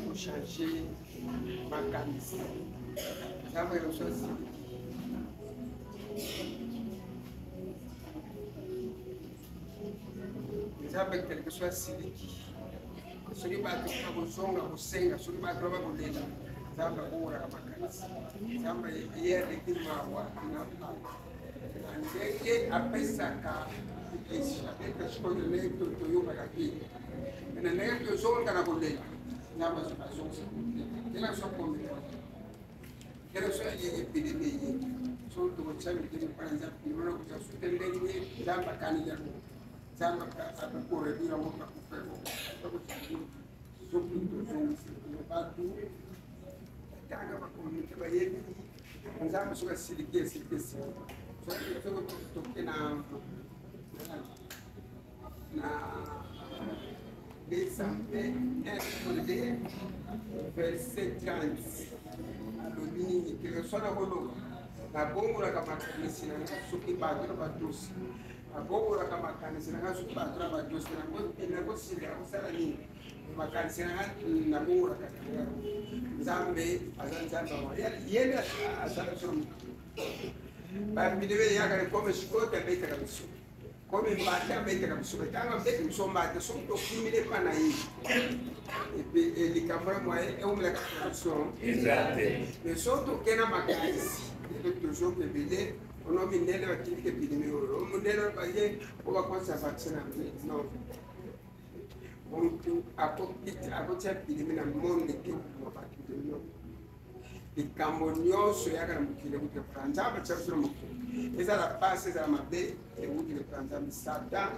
pour changer ma camisole. Ça va le choisir. Sabe quelque chose siliki. Suri ba tu ko songa ko senga suri ba droba ko leda. Zamba ora makanisa. Zamba yeye kima wa na pa. Andeke apesa ka isha eka shkoyo le to yoba kaki. Na le to songa na ko leda. Zamba so so. Ela so ko me. Ela so yeye pidini. So to ko chabe kini panza pino ko so tende ni zamba kanija. Zamba apa corredura outra kupego sobretudo no batu kaga makomite bayeni nzamba suka silikesi so to na descente de verset 30 aloni que le sona bolo na bongo la kama nisina suki bagro batus agora kama kanisa na ngaso patra ba Deus na ngo ina ko sila usala ni makanisa na bora kaka zambe azanzamba wa yele asala somo ba midewe ya kare come shikota beta kabisa come mbata beta kabisa kama beta msomba so to kimile pana hii e likamra mwa e umla kabisa exacte le soto kena makanisa de toujours que bele ono mindele bakiri ke bidimi oro mindele baye oba kwanza vaccina no bontu apocha bidimi na monde ke no bakiri no ikambonyoso yakara mukile kuti Franza abachasura mukile eza la passe za mabe e kuti Franza misada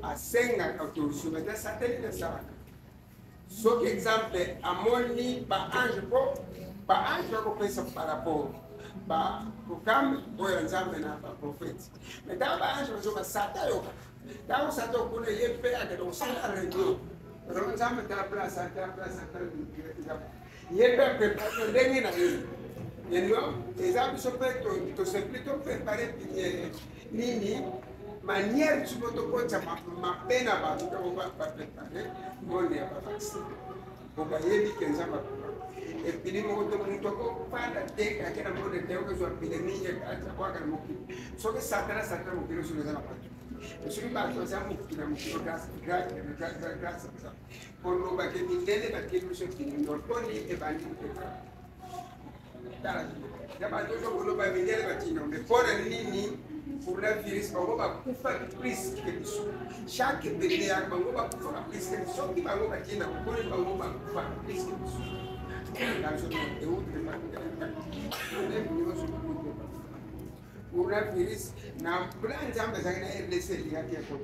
asenga autorisuma da satellite saraka so que exemple amoni ba ange ko pensa par rapport ba kukam boya nzambe na ba profeti meta ba anjo zo ba sata yo da o sata ko ne ye pe ade do sala radio ro nzambe ta place ye pe pe dengi na ye no ezambe so pe to se plutôt préparer nini manière tu peux te poser ma pena ba to ba préparer monde ya ba vaccin ko ba ye bi kenzamba e pilimo to muito ko pada te ka kena mo de teo ko so epidemia ka kwa ka mo so que satara mo kilo sulle na patu e so ba to sa mo kilo gas por lo ba ke ni dele ba ke so kilo no toni e ba ni ke dara ya ba to so lo ba mi dele ba tino me por nini pour la virus ba ba ku fa pris ke so chaque bele ya ba ba ku fa pris ke so ki ba ba tina ko ba ku fa pris ke so una virus na planta ambaza na LSL yake hapo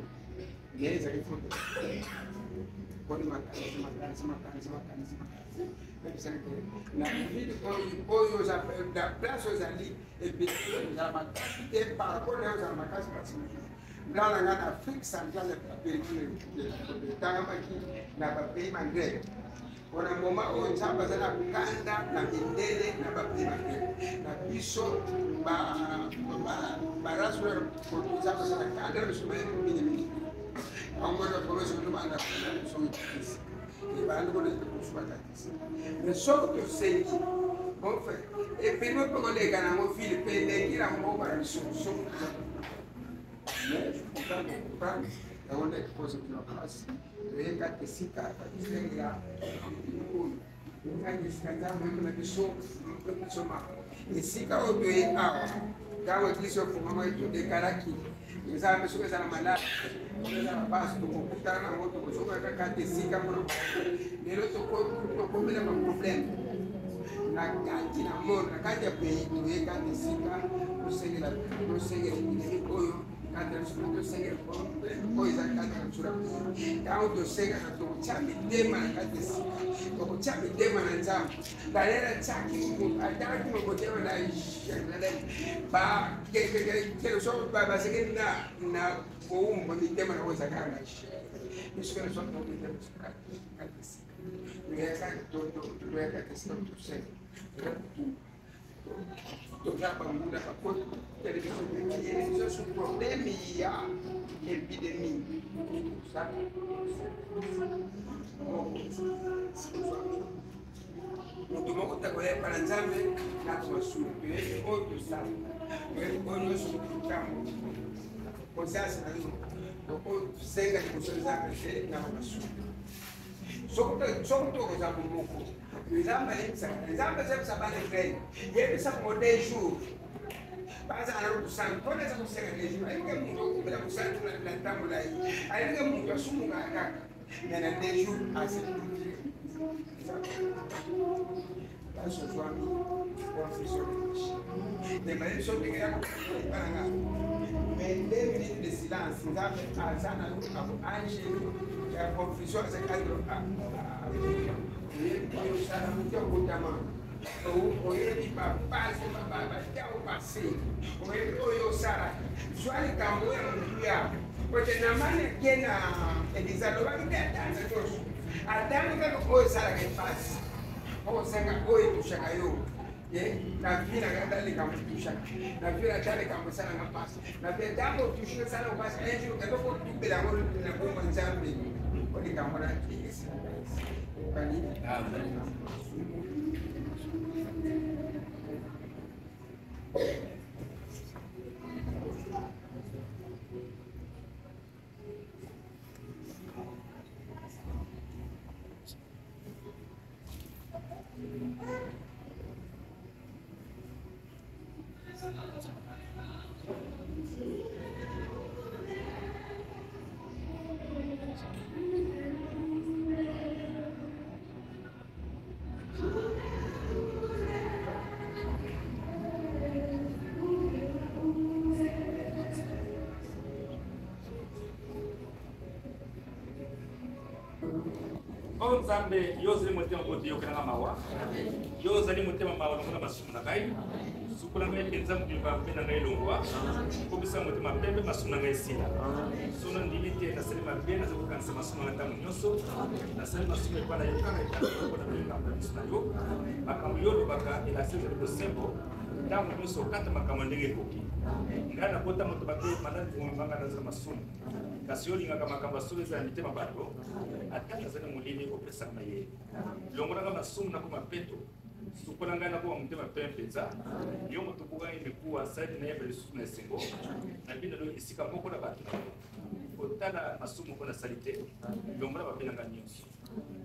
yaweza kufuta kwa makanisa na vile kwa za da plazo za li za makate para kwa za makasi basi mlala ngana Afrika Central ya tanga na bape mangre wana moma o nzamba zana kukanda na mindele na bapema na biso barasu ya nzamba zana kanda na biso mini angola promotion no anda so itisi e bando ko so batisi mais so que sei bon fait et puis nous pour les gars na mo fil pende kila mo para biso so mais je pas la onda que pose que na classe reka tesika katenga ngani sikanda muito na biso ma esika odo e awa gawa kiso fuma ito de karaki nzambe suka sana mala na basi to kukutana na moto kusoka katesika kwa lelo to komela ma problem na kati na mona na kati ya pe ni katesika usengela ni oyo kata suka sengela ko iza kata sura kao to sega na to chambi dema na katesika to chambi dema na nzambe dalera chaki mu ataki mu kotewa na ba que so ba sege na umbo ni tema na weza kana isso que nós não temos katesika ngia kan to ngia katesika to sega Donc là, il y a des sur problème, il y a épidémie. Ça, mutu moko takoyeba na nzambe na komasumu toyebi oyo tosala toyebi oyo nyonso tokambo conscience na yo oyo tosenga liboso nzambe te na komasumu soki tokozambo moko nzambe ayebisaka nzambe azebisa bana israele yebisa mo des jours bazala na lokusantu mpona eza kosenga des jours alinge muntu akobela kosantu na ntambola ye alinge muntu asumukaka kaka me na des jours asetuki ce soit confession de manière sur les gars mais 2 minutes de silence nous avons azana ange la confession c'est cadre et ça nous dit autrement o yebi papa au passé o yebi oyo sara swali kambo ya mtuya porque na maana kena elizalo bakitata toso adamu kako oyo sara ke passe o senga oyo tushaka yo na vila ganda likambo tushaka na vila tale kambo sana ngapasa na vila dambo tushaka sana upasa enjo katoko tubela ngolo na bomba nzambe o likambo na kisi kani Nzambe yozali motema kote yokelanga mawa yozali motema mawa lokona masumu na ngai sukula ngai mpenza mokiliba mpe na ngai elongwa kobisa motema pembe masumu na ngai esila sono ndimi te nasali mabe naza kokanisa masumu na ngai ntango nyonso nasali masumu epa na yokanga etangompona kolingambo na miso na yo makambo yo olobaka elasi ezali bosembo ntango nyonso okata makambo ndenge ekoki ngai nakota moto bape mandani komibanga nazala masumu kasi olingaka makambo asolo ezala mitema bato ata nazali molili opesaka mayele longolanga masumu nakoma peto sukola ngai nakoma motema pe mpenza yo moto kokanga mikuwa asali nayeba lisusu na esengo nabino lo esika moko na bato na yo kotala masumu mpo nasali te longola bapelanga nyonso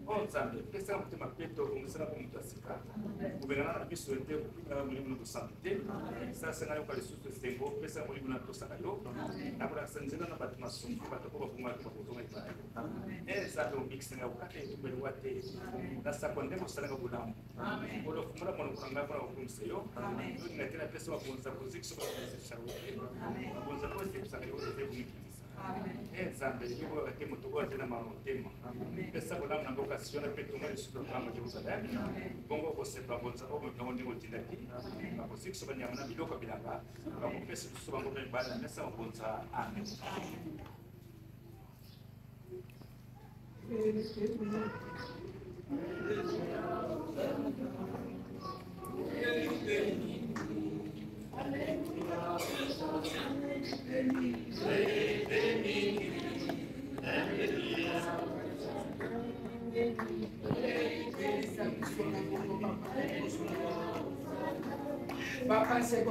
o nzambe pesaka motema peto ongisanako moto ya sika kobengana na biso ete kopingaka molimo na tosantu te sasanga yoka lisusu esengo pesaka molimo na tosaka yo nakolakisa nzela na bato masumu mpe bato po babongaki bakozonga epai nzambe omikisanga okata etumbelwa te nasako nde kosalanga bolamu olofungola monoko na ngai mpona kokumisa yo olinga te napesa bakonza kozikisa bakonzesaro te bakonza po esekisaka yo ete komikisa nzambe liboka te moto oyo atena motema pesa bolamu na mboka siona mpe tonga lisusu lokama jerusaleme bongo kosepa bonza oyo motongo ndenge otindaki bakosikisa banyama na biloko ya bilanga bakopesa lisusu bango mpe mibala na mesa mobonza amen. Papa se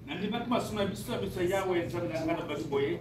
Nanti masuk bisu Yahweh sampai dengan batu boy.